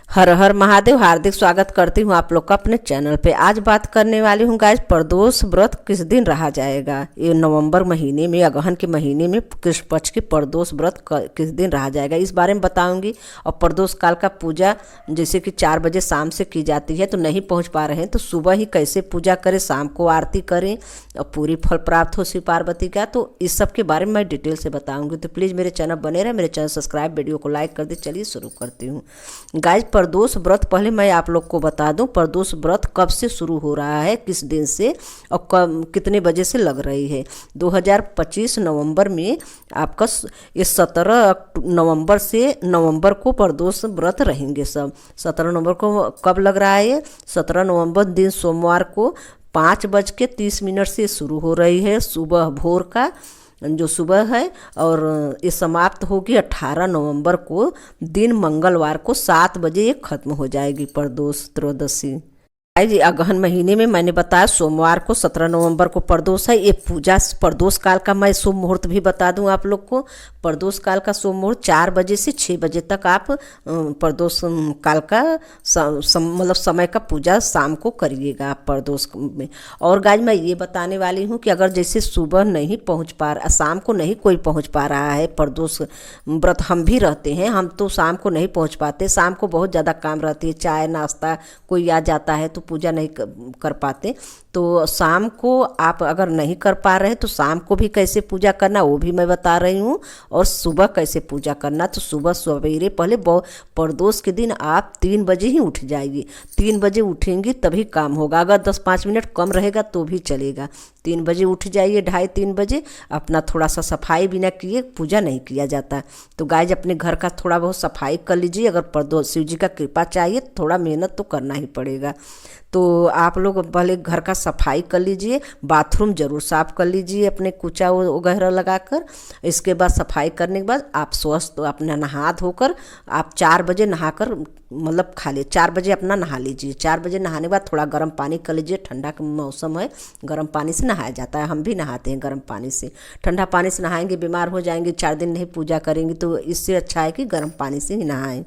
हर हर महादेव। हार्दिक स्वागत करती हूँ आप लोग का अपने चैनल पे। आज बात करने वाली हूँ गाइस, प्रदोष व्रत किस दिन रहा जाएगा। ये नवंबर महीने में, अगहन के महीने में कृष्ण पक्ष की प्रदोष व्रत किस दिन रहा जाएगा, इस बारे में बताऊंगी। और प्रदोष काल का पूजा जैसे कि 4 बजे शाम से की जाती है, तो नहीं पहुँच पा रहे हैं तो सुबह ही कैसे पूजा करें, शाम को आरती करें और पूरी फल प्राप्त हो शिव पार्वती का, तो इस सब के बारे में मैं डिटेल से बताऊँगी। तो प्लीज़ मेरे चैनल बने रहे, मेरे चैनल सब्सक्राइब, वीडियो को लाइक कर दे। चलिए शुरू करती हूँ गाइस। प्रदोष व्रत पहले मैं आप लोग को बता दूं, प्रदोष व्रत कब से शुरू हो रहा है, किस दिन से और कब कितने बजे से लग रही है। 2025 नवंबर में आपका ये 17 नवंबर से नवंबर को प्रदोष व्रत रहेंगे सब। 17 नवंबर को कब लग रहा है? 17 नवंबर दिन सोमवार को 5:30 से शुरू हो रही है, सुबह भोर का जो सुबह है, और ये समाप्त होगी 18 नवंबर को दिन मंगलवार को 7 बजे ये खत्म हो जाएगी प्रदोष त्रयोदशी। जी अगहन महीने में मैंने बताया सोमवार को 17 नवंबर को प्रदोष है। ये पूजा प्रदोष काल का मैं शुभ मुहूर्त भी बता दूं आप लोग को। प्रदोष काल का शुभ मुहूर्त 4 बजे से 6 बजे तक आप प्रदोष काल का मतलब समय का पूजा शाम को करिएगा आप प्रदोष में। और गाइस मैं ये बताने वाली हूँ कि अगर जैसे सुबह नहीं पहुँच पा रहा, शाम को नहीं कोई पहुँच पा रहा है, प्रदोष व्रत हम भी रहते हैं, हम तो शाम को नहीं पहुँच पाते, शाम को बहुत ज़्यादा काम रहती है, चाय नाश्ता कोई आ जाता है तो पूजा नहीं कर पाते। तो शाम को आप अगर नहीं कर पा रहे तो शाम को भी कैसे पूजा करना वो भी मैं बता रही हूँ, और सुबह कैसे पूजा करना। तो सुबह सवेरे पहले प्रदोष के दिन आप 3 बजे ही उठ जाइए। 3 बजे उठेंगी तभी काम होगा, अगर 10-5 मिनट कम रहेगा तो भी चलेगा। 3 बजे उठ जाइए, 2:30-3 बजे अपना थोड़ा सा सफाई बिना किए पूजा नहीं किया जाता। तो गाइस अपने घर का थोड़ा बहुत सफाई कर लीजिए। अगर प्रदोष शिव जी का कृपा चाहिए थोड़ा मेहनत तो करना ही पड़ेगा। तो आप लोग पहले घर का सफाई कर लीजिए, बाथरूम जरूर साफ कर लीजिए अपने कुचा वगैरह लगाकर। इसके बाद सफाई करने के बाद आप स्वस्थ अपना नहा धोकर आप 4 बजे नहाकर मतलब खा ले 4 बजे अपना नहा लीजिए। 4 बजे नहाने के बाद थोड़ा गर्म पानी कर लीजिए, ठंडा का मौसम है, गर्म पानी से नहाया जाता है, हम भी नहाते हैं गर्म पानी से। ठंडा पानी से नहाएंगे बीमार हो जाएंगे, 4 दिन नहीं पूजा करेंगे, तो इससे अच्छा है कि गर्म पानी से ही नहाएं।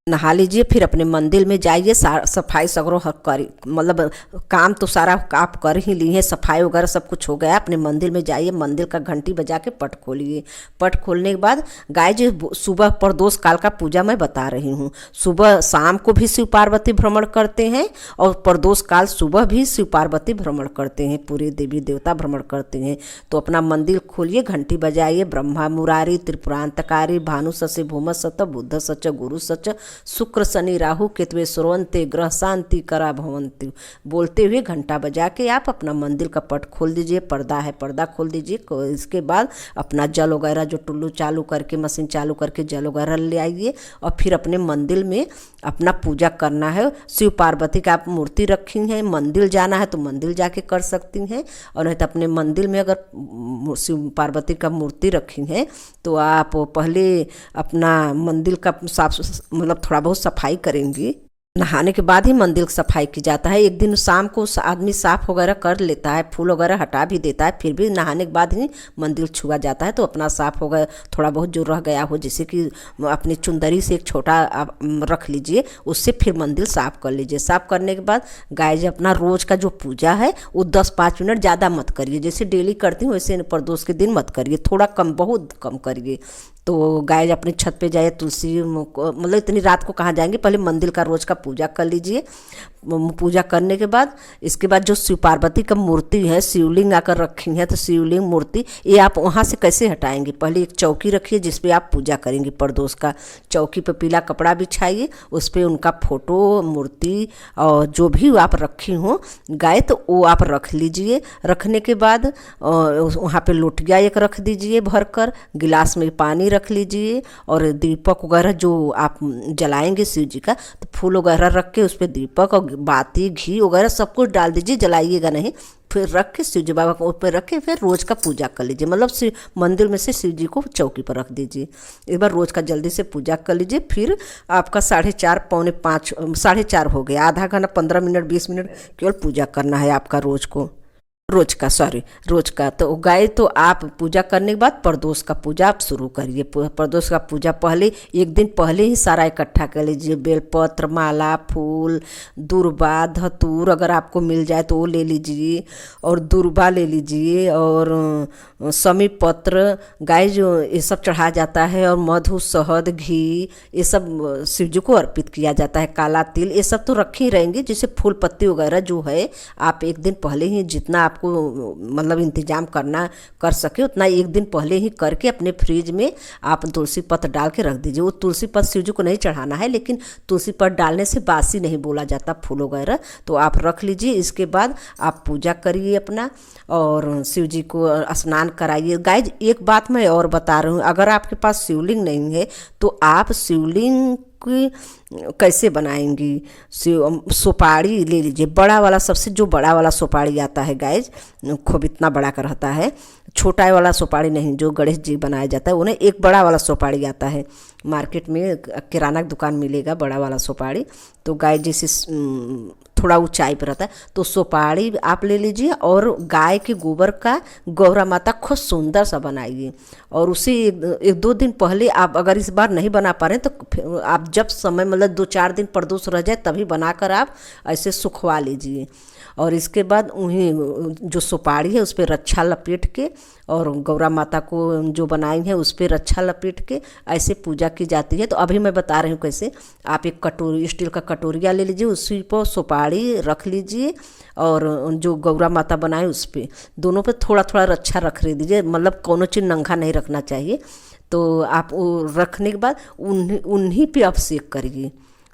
नहा लीजिए, फिर अपने मंदिर में जाइए, सफाई सगरों कर मतलब काम तो सारा आप कर ही लिए हैं, सफाई वगैरह सब कुछ हो गया। अपने मंदिर में जाइए, मंदिर का घंटी बजा के पट खोलिए। पट खोलने के बाद गाय जी सुबह प्रदोष काल का पूजा मैं बता रही हूँ। सुबह शाम को भी शिव पार्वती भ्रमण करते हैं, और प्रदोष काल सुबह भी शिव पार्वती भ्रमण करते हैं, पूरे देवी देवता भ्रमण करते हैं। तो अपना मंदिर खोलिए, घंटी बजाइए, ब्रह्मा मुरारी त्रिपुरांतकारी भानु सस्य भूम सत बुद्ध सच गुरु सच शुक्र शनि राहु केतवे सुरवंते ग्रह शांति करा भवंती बोलते हुए घंटा बजा के आप अपना मंदिर का पट खोल दीजिए। पर्दा है पर्दा खोल दीजिए। इसके बाद अपना जल वगैरह जो टुल्लू चालू करके मशीन चालू करके जल वगैरह ले आइए, और फिर अपने मंदिर में अपना पूजा करना है। शिव पार्वती का आप मूर्ति रखी हैं, मंदिर जाना है तो मंदिर जाके कर सकती हैं, और नहीं तो अपने मंदिर में अगर शिव पार्वती का मूर्ति रखी हैं तो आप पहले अपना मंदिर का साफ मतलब थोड़ा बहुत सफाई करेंगी। नहाने के बाद ही मंदिर की सफाई की जाता है। एक दिन शाम को आदमी साफ वगैरह कर लेता है, फूल वगैरह हटा भी देता है, फिर भी नहाने के बाद ही मंदिर छुआ जाता है। तो अपना साफ हो गया, थोड़ा बहुत जो रह गया हो, जैसे कि अपनी चुंदरी से एक छोटा आप रख लीजिए, उससे फिर मंदिर साफ कर लीजिए। साफ करने के बाद गाय जी अपना रोज का जो पूजा है वो 10-5 मिनट ज़्यादा मत करिए, जैसे डेली करती हूँ वैसे प्रदोष के दिन मत करिए, थोड़ा कम, बहुत कम करिए। तो गाय अपने छत पे जाए, तुलसी मतलब इतनी रात को कहाँ जाएंगे, पहले मंदिर का रोज का पूजा कर लीजिए। पूजा करने के बाद इसके बाद जो शिव पार्वती का मूर्ति है, शिवलिंग आकर रखी है, तो शिवलिंग मूर्ति ये आप वहाँ से कैसे हटाएंगे, पहले एक चौकी रखिए जिस पे आप पूजा करेंगे प्रदोष का। चौकी पे पीला कपड़ा बिछाइए, उस पर उनका फोटो मूर्ति और जो भी आप रखी हो गाय तो वो आप रख लीजिए। रखने के बाद वहाँ पे लोटिया एक रख दीजिए भर कर, गिलास में पानी रख लीजिए, और दीपक वगैरह जो आप जलाएंगे शिव जी का, तो फूल वगैरह रख के उस पर दीपक और बाती घी वगैरह सब कुछ डाल दीजिए, जलाइएगा नहीं। फिर रख के शिव जी बाबा को ऊपर रख के फिर रोज का पूजा कर लीजिए, मतलब शिव मंदिर में से शिव जी को चौकी पर रख दीजिए। एक बार रोज का जल्दी से पूजा कर लीजिए। फिर आपका 4:30 पौने 5 4:30 हो गया, आधा घंटा 15 मिनट 20 मिनट केवल पूजा करना है आपका रोज को। रोज का। तो गाय तो आप पूजा करने के बाद प्रदोष का पूजा आप शुरू करिए। प्रदोष का पूजा पहले एक दिन पहले ही सारा इकट्ठा कर लीजिए। बेलपत्र, माला, फूल, दुर्बा, धतूर अगर आपको मिल जाए तो वो ले लीजिए, और दुर्बा ले लीजिए, और समी पत्र, गाय जो ये सब चढ़ाया जाता है, और मधु, शहद, घी ये सब शिव जी को अर्पित किया जाता है। काला तिल ये सब तो रखे ही रहेंगे। जैसे फूल पत्ती वगैरह जो है आप एक दिन पहले ही जितना आपको मतलब इंतजाम करना कर सके उतना एक दिन पहले ही करके अपने फ्रिज में आप तुलसी पत्र डाल के रख दीजिए। वो तुलसी पत्र शिव जी को नहीं चढ़ाना है, लेकिन तुलसी पत्र डालने से बासी नहीं बोला जाता फूल वगैरह, तो आप रख लीजिए। इसके बाद आप पूजा करिए अपना, और शिव जी को स्नान कराइए। गाइज एक बात मैं और बता रही हूँ, अगर आपके पास शिवलिंग नहीं है तो आप शिवलिंग की कैसे बनाएंगी। सुपारी ले लीजिए, बड़ा वाला, सबसे जो बड़ा वाला सुपारी आता है गाइज, खूब इतना बड़ा का रहता है, छोटा वाला सुपारी नहीं जो गणेश जी बनाया जाता है। उन्हें एक बड़ा वाला सुपारी आता है, मार्केट में किराना की दुकान मिलेगा बड़ा वाला सुपारी। तो गाय जैसे थोड़ा ऊंचाई पर रहता है, तो सुपारी आप ले लीजिए, और गाय के गोबर का गौरा माता खूब सुंदर सा बनाइए। और उसे एक दो दिन पहले आप अगर इस बार नहीं बना पा रहे हैं तो आप जब समय मतलब 2-4 दिन प्रदोष रह जाए तभी बनाकर आप ऐसे सुखवा लीजिए। और इसके बाद उन्हें जो सुपारी है उस पर रच्छा लपेट के, और गौरा माता को जो बनाई है उस पर रच्छा लपेट के ऐसे पूजा की जाती है। तो अभी मैं बता रही हूँ कैसे। आप एक कटोरी, स्टील का कटोरिया ले लीजिए, उसी पर सुपारी रख लीजिए, और जो गौरा माता बनाए उस पर दोनों पे थोड़ा थोड़ा रच्छा रख दीजिए, मतलब कोनो चीज़ नंगा नहीं रखना चाहिए। तो आप वो रखने के बाद उन्हीं पे अभिषेक करिए।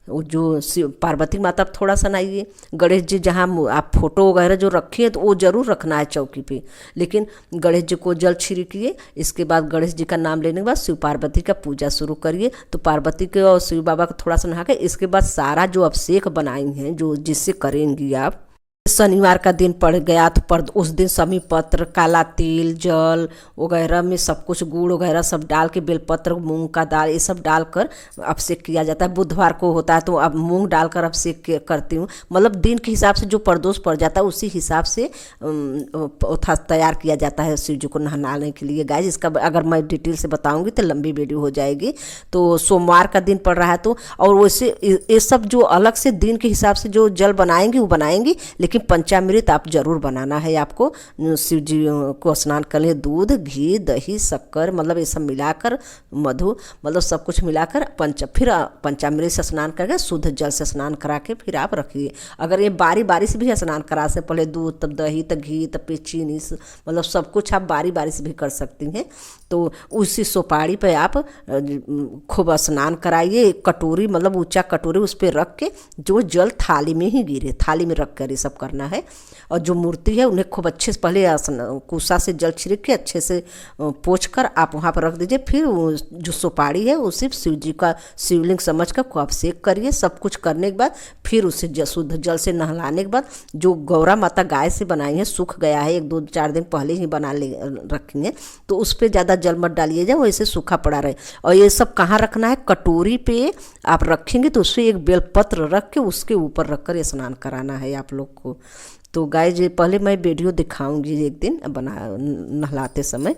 वो जो पार्वती माता थोड़ा सा नाइए, गणेश जी जहाँ आप फोटो वगैरह जो रखी है तो वो जरूर रखना है चौकी पे, लेकिन गणेश जी को जल छिड़किए। इसके बाद गणेश जी का नाम लेने के बाद शिव पार्वती का पूजा शुरू करिए। तो पार्वती के और शिव बाबा को थोड़ा सा नहा के इसके बाद सारा जो अभिषेक बनाई हैं जो जिससे करेंगी आप, शनिवार का दिन पड़ गया तो उस दिन समी पत्र, काला तिल, जल वगैरह में सब कुछ, गुड़ वगैरह सब डाल के, बेलपत्र, मूंग का दाल ये सब डालकर अभिषेक किया जाता है। बुधवार को होता है तो अब मूंग डालकर अभिषेक करती हूँ, मतलब दिन के हिसाब से जो प्रदोष पड़ जाता है उसी हिसाब से तैयार किया जाता है शिव जी को नहलाने के लिए। गाइस इसका अगर मैं डिटेल से बताऊँगी तो लंबी वीडियो हो जाएगी। तो सोमवार का दिन पड़ रहा है तो, और वैसे ये सब जो अलग से दिन के हिसाब से जो जल बनाएंगी वो बनाएंगी, लेकिन पंचामृत आप जरूर बनाना है आपको। शिव जी को स्नान कर लिए, दूध, घी, दही, शक्कर मतलब ये सब मिलाकर, मधु मतलब सब कुछ मिलाकर फिर पंचामृत से स्नान करके शुद्ध जल से स्नान करा के फिर आप रखिए। अगर ये बारी बारी से भी स्नान करा से, पहले दूध तब दही तब घी तब पे चीनी, मतलब सब कुछ आप बारी बारी से भी कर सकती हैं। तो उसी सुपारी पे आप खूब स्नान कराइए। कटोरी मतलब ऊंचा कटोरी उस पर रख के जो जल थाली में ही गिरे, थाली में रख कर ये सब करना है। और जो मूर्ति है उन्हें खूब अच्छे से पहले कुसा से जल छिड़क के अच्छे से पोंछ कर आप वहाँ पर रख दीजिए। फिर जो सुपारी है उसे शिव जी का शिवलिंग समझ कर खूब अभिषेक करिए। सब कुछ करने के बाद फिर उसे शुद्ध जल से नहलाने के बाद जो गौरा माता गाय से बनाई है, सूख गया है, 1-2-4 दिन पहले ही बना ले रखेंगे, तो उस पर ज़्यादा जल मत डालिए जाए, वैसे सूखा पड़ा रहे। और ये सब कहाँ रखना है, कटोरी पे आप रखेंगे तो उससे एक बेलपत्र रख के उसके ऊपर रख कर स्नान कराना है आप लोग को। तो गाइस पहले मैं वीडियो दिखाऊंगी एक दिन नहलाते समय।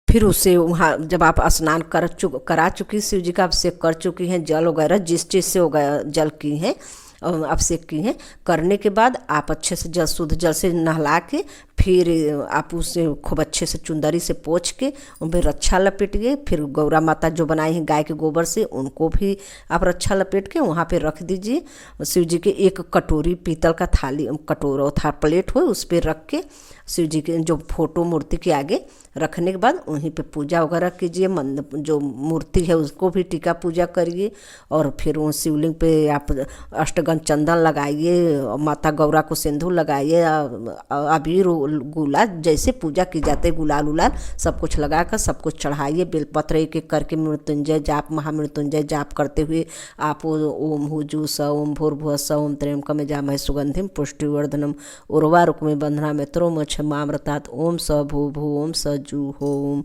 फिर उसे वहाँ जब आप स्नान करा चुकी, शिव जी का अभिषेक कर चुकी हैं, जल वगैरह जिस चीज़ से वगैरह जल की हैं, अभिषेक की हैं, करने के बाद आप अच्छे से जल शुद्ध जल से नहला के फिर आप उसे खूब अच्छे से चुंदरी से पोंछ के उन पर रच्छा लपेटिए। फिर गौरा माता जो बनाई हैं गाय के गोबर से उनको भी आप रच्छा लपेट के वहाँ पे रख दीजिए। शिव जी के एक कटोरी पीतल का थाली, कटोरा था, प्लेट हो उस पर रख के शिव जी के जो फोटो मूर्ति के आगे रखने के बाद वहीं पे पूजा वगैरह कीजिए। जो मूर्ति है उसको भी टीका पूजा करिए, और फिर वो शिवलिंग पे आप अष्टगन चंदन लगाइए, माता गौरा को सिंदूर लगाइए, अबीर गुलाल जैसे पूजा की जाती है, गुलाल उलाल सब कुछ लगाकर सब कुछ चढ़ाइए। बेलपत्र एक एक करके मृत्युंजय जाप, महामृत्युंजय जाप करते हुए आप ओम हुजु स ओम भूर्भुवः स ओम त्र्यंबकं यजामहे सुगंधिं पुष्टिवर्धनम् उर्वारुकमिव बन्धनामि यत्रो मोक्षमामृतात् ओम स भू भू ओम स जू ओम।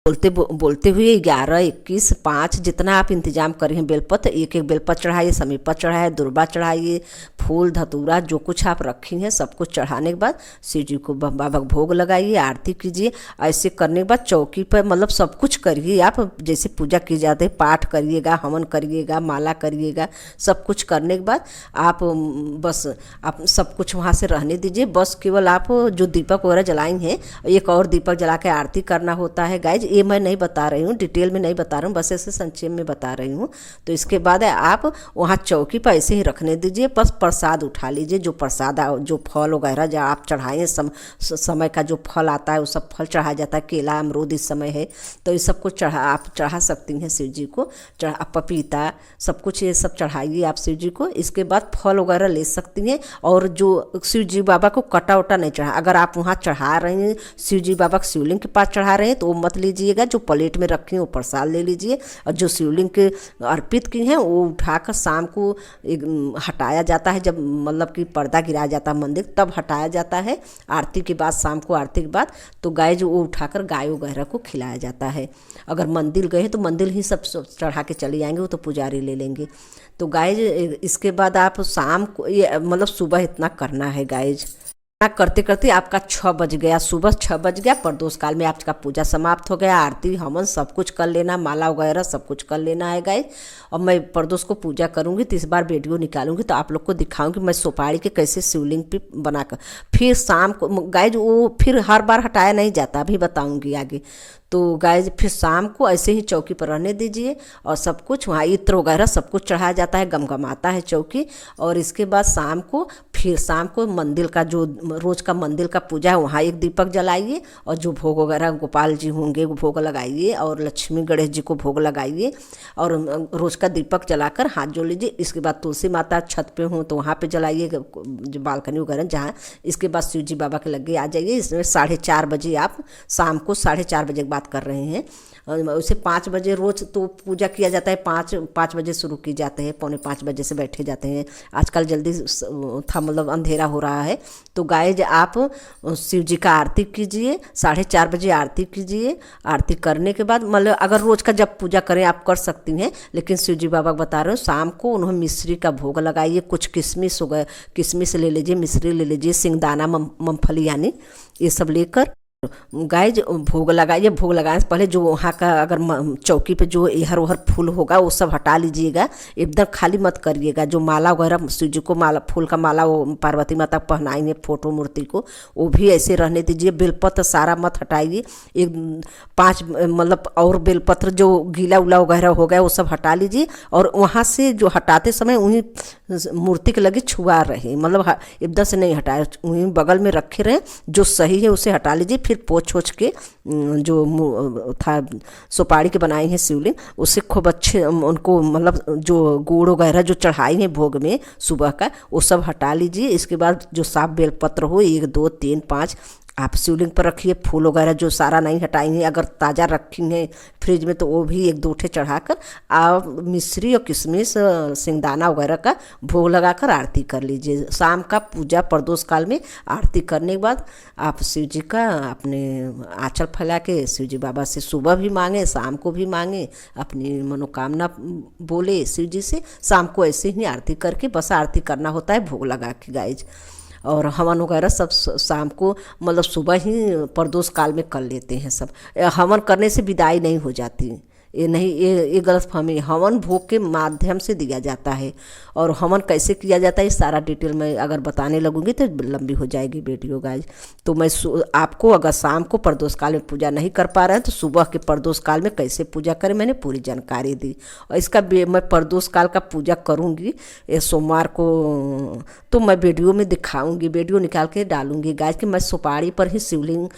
बोलते हुए 11, 21, 5 जितना आप इंतजाम करें बेलपत्र, एक एक बेलपत्र चढ़ाइए, समीपत्र चढ़ाइए, दुर्बा चढ़ाइए, फूल धतूरा जो कुछ आप रखी हैं सब कुछ चढ़ाने के बाद शिव जी को बाबा का भोग लगाइए, आरती कीजिए। ऐसे करने के बाद चौकी पर मतलब सब कुछ करिए आप, जैसे पूजा की जाती है, पाठ करिएगा, हवन करिएगा, माला करिएगा, सब कुछ करने के बाद आप बस आप सब कुछ वहाँ से रहने दीजिए। बस केवल आप जो दीपक वगैरह जलाई हैं, एक और दीपक जला के आरती करना होता है गाइज। ये मैं नहीं बता रही हूँ, डिटेल में नहीं बता रहा हूँ, बस ऐसे संक्षेप में बता रही हूँ। तो इसके बाद आप वहाँ चौकी पर ऐसे ही रखने दीजिए, बस प्रसाद उठा लीजिए, जो प्रसाद जो फल वगैरह जो आप चढ़ाएँ, समय का जो फल आता है वो सब फल चढ़ाया जाता है। केला, अमरूद इस समय है तो ये सब कुछ आप चढ़ा सकती हैं शिव जी को, पपीता सब कुछ ये सब चढ़ाइए आप शिव जी को। इसके बाद फल वगैरह ले सकती हैं। और जो शिव जी बाबा को कटा उटा नहीं चढ़ा, अगर आप वहाँ चढ़ा रहे हैं शिव जी बाबा के शिवलिंग के पास चढ़ा रहे हैं तो वो मत लीजिएगा, जो प्लेट में रखी हैं वो प्रसाद ले लीजिए। और जो शिवलिंग के अर्पित की हैं वो उठाकर शाम को हटाया जाता है, जब मतलब कि पर्दा गिराया जाता है मंदिर तब हटाया जाता है आरती के बाद, शाम को आरती के बाद। तो गाय जो वो उठाकर गाय वगैरह को खिलाया जाता है। अगर मंदिर गए तो मंदिर ही सब चढ़ा के चले जाएंगे, वो तो पुजारी ले लेंगे। तो गाइज इसके बाद आप शाम को ये मतलब सुबह इतना करना है गाइज। करते करते आपका 6 बज गया, सुबह 6 बज गया, प्रदोष काल में आपका पूजा समाप्त हो गया। आरती हवन सब कुछ कर लेना, माला वगैरह सब कुछ कर लेना है गाइज। और मैं प्रदोष को पूजा करूंगी तो इस बार वीडियो निकालूंगी तो आप लोग को दिखाऊंगी मैं सुपारी के कैसे शिवलिंग पे बनाकर। फिर शाम को गाइज वो फिर हर बार हटाया नहीं जाता, अभी बताऊंगी आगे। तो गाइज फिर शाम को ऐसे ही चौकी पर रहने दीजिए और सब कुछ वहाँ इत्र वगैरह सब कुछ चढ़ाया जाता है, गमगमाता है चौकी। और इसके बाद शाम को फिर शाम को मंदिर का जो रोज का मंदिर का पूजा है वहाँ एक दीपक जलाइए और जो भोग वगैरह गोपाल जी होंगे वो भोग लगाइए और लक्ष्मी गणेश जी को भोग लगाइए और रोज का दीपक जलाकर हाथ जोड़ लीजिए। इसके बाद तुलसी माता छत पे हो तो वहाँ पे जलाइए, जो बालकनी वगैरह जहाँ। इसके बाद शिव जी बाबा के लगे आ जाइए। इसमें 4:30 बजे आप शाम को 4:30 बजे बात कर रहे हैं, उसे 5 बजे रोज तो पूजा किया जाता है। 5 बजे शुरू की जाते हैं, 4:45 बजे से बैठे जाते हैं। आजकल जल्दी था मतलब अंधेरा हो रहा है। तो गाइज आप शिव जी का आरती कीजिए, 4:30 बजे आरती कीजिए। आरती करने के बाद मतलब अगर रोज का जब पूजा करें आप कर सकती हैं, लेकिन शिव जी बाबा बता रहे हो शाम को उन्होंने मिश्री का भोग लगाइए। कुछ किशमिश हो गए, किशमिश ले लीजिए, मिश्री ले लीजिए, सिंगदाना, मूंगफली यानी ये सब लेकर गाइज भोग लगाइए। भोग लगाने से पहले जो वहाँ का अगर चौकी पे जो इहर उहर फूल होगा वो सब हटा लीजिएगा, एकदम खाली मत करिएगा। जो माला वगैरह शिव जी को माला फूल का माला वो पार्वती माता पहनाएंगे फोटो मूर्ति को, वो भी ऐसे रहने दीजिए। बेलपत्र सारा मत हटाइए, एक 5 मतलब और बेलपत्र जो गीला उला वगैरह हो गया वो सब हटा लीजिए। और वहाँ से जो हटाते समय उन्हीं मूर्ति के लगे छुआ रहे, मतलब एकदम से नहीं हटाए, उन्हीं बगल में रखे रहे। जो सही है उसे हटा लीजिए। फिर पोछ के जो था सुपारी के बनाए हैं शिवलिंग, उससे खूब अच्छे उनको मतलब जो गुड़ वगैरह जो चढ़ाई है भोग में सुबह का वो सब हटा लीजिए। इसके बाद जो साफ बेलपत्र हो 1, 2, 3, 5 आप शिवलिंग पर रखिए। फूल वगैरह जो सारा नहीं हटाएंगे, अगर ताज़ा रखी हैं फ्रिज में तो वो भी 1, 2 ठे चढ़ाकर आप मिश्री और किशमिश सिंगदाना वगैरह का भोग लगाकर आरती कर लीजिए। शाम का पूजा प्रदोष काल में आरती करने के बाद आप शिव जी का अपने आंचल फैला के शिव जी बाबा से सुबह भी मांगे, शाम को भी मांगे, अपनी मनोकामना बोले शिव जी से। शाम को ऐसे ही आरती करके बस आरती करना होता है भोग लगा के गाइज। और हवन वगैरह सब शाम को मतलब सुबह ही प्रदोष काल में कर लेते हैं सब। हवन करने से विदाई नहीं हो जाती, ये नहीं, ये गलतफहमी। हवन भोग के माध्यम से दिया जाता है। और हवन कैसे किया जाता है सारा डिटेल में अगर बताने लगूंगी तो लंबी हो जाएगी वीडियो गाइज। तो मैं आपको अगर शाम को प्रदोष काल में पूजा नहीं कर पा रहे हैं तो सुबह के प्रदोष काल में कैसे पूजा करें मैंने पूरी जानकारी दी। और इसका मैं प्रदोष काल का पूजा करूँगी सोमवार को, तो मैं वीडियो में दिखाऊंगी, वीडियो निकाल के डालूंगी गाइज कि मैं सुपारी पर ही शिवलिंग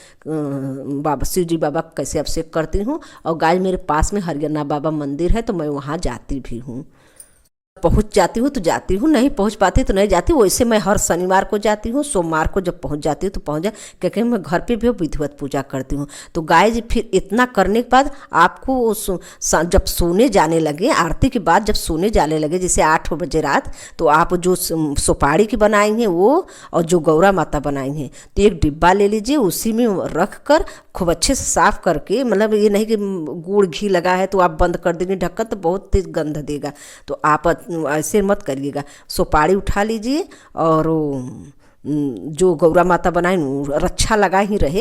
बाबा शिव जी बाबा कैसे अभिषेक करती हूँ। और गाइज मेरे पास में हरियाणा बाबा मंदिर है तो मैं वहाँ जाती भी हूँ। पहुंच जाती हूँ तो जाती हूँ, नहीं पहुंच पाती तो नहीं जाती। वैसे मैं हर शनिवार को जाती हूँ, सोमवार को जब पहुंच जाती हूँ तो पहुंच जा, क्योंकि मैं घर पे भी विधिवत पूजा करती हूँ। तो गाय जी फिर इतना करने के बाद आपको जब सोने जाने लगे, आरती के बाद जब सोने जाने लगे जैसे 8 बजे रात, तो आप जो सुपारी की बनाई हैं वो और जो गौरा माता बनाई हैं तो एक डिब्बा ले लीजिए, उसी में रख कर खूब अच्छे से साफ करके, मतलब ये नहीं कि गुड़ घी लगा है तो आप बंद कर देंगे ढक्कन तो बहुत तेज गंध देगा, तो आप ऐसे मत करिएगा। सुपारी उठा लीजिए और जो गौरा माता बनाए रच्छा लगा ही रहे,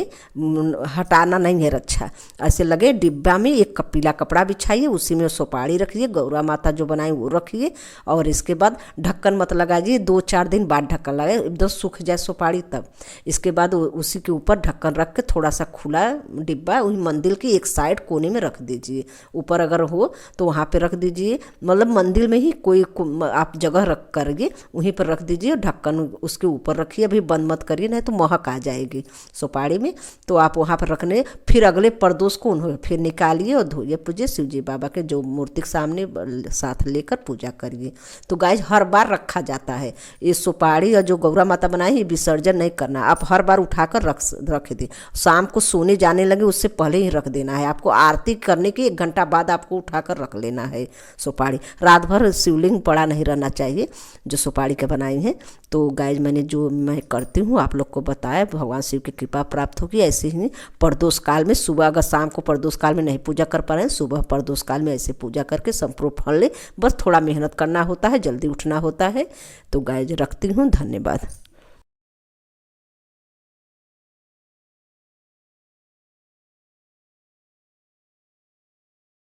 हटाना नहीं है रच्छा, ऐसे लगे डिब्बा में एक पीला कपड़ा बिछाइए, उसी में सुपारी रखिए, गौरा माता जो बनाई वो रखिए और इसके बाद ढक्कन मत लगाइए। 2-4 दिन बाद ढक्कन लगाए, एकदम सूख जाए सुपारी तब। इसके बाद उसी के ऊपर ढक्कन रख के थोड़ा सा खुला डिब्बा वही मंदिर की एक साइड कोने में रख दीजिए, ऊपर अगर हो तो वहाँ पे रख दीजिए, मतलब मंदिर में ही कोई आप जगह रख करके वहीं पर रख दीजिए, ढक्कन उसके ऊपर रखिए, अभी बंद मत करिए नहीं तो महक आ जाएगी सुपारी में। तो आप वहाँ पर रखने, फिर अगले प्रदोष को उन्होंने फिर निकालिए और धोइए पूजिए, शिव जी बाबा के जो मूर्ति के सामने साथ लेकर पूजा करिए। तो गाइस हर बार रखा जाता है ये सुपारी, और जो गौरा माता बनाई है विसर्जन नहीं करना, आप हर बार उठाकर रख दें। शाम को सोने जाने लगे उससे पहले ही रख देना है, आपको आरती करने के 1 घंटा बाद आपको उठाकर रख लेना है सुपारी। रात भर शिवलिंग पड़ा नहीं रहना चाहिए जो सुपारी के बनाई हैं। तो गाइस मैंने जो मैं करती हूँ आप लोग को बताया, भगवान शिव की कृपा प्राप्त होगी। ऐसे ही प्रदोष काल में सुबह, अगर शाम को प्रदोष काल में नहीं पूजा कर पा रहे हैं, सुबह प्रदोष काल में ऐसे पूजा करके संपूर्ण फल ले। बस थोड़ा मेहनत करना होता है, जल्दी उठना होता है। तो गाइस रखती हूँ, धन्यवाद।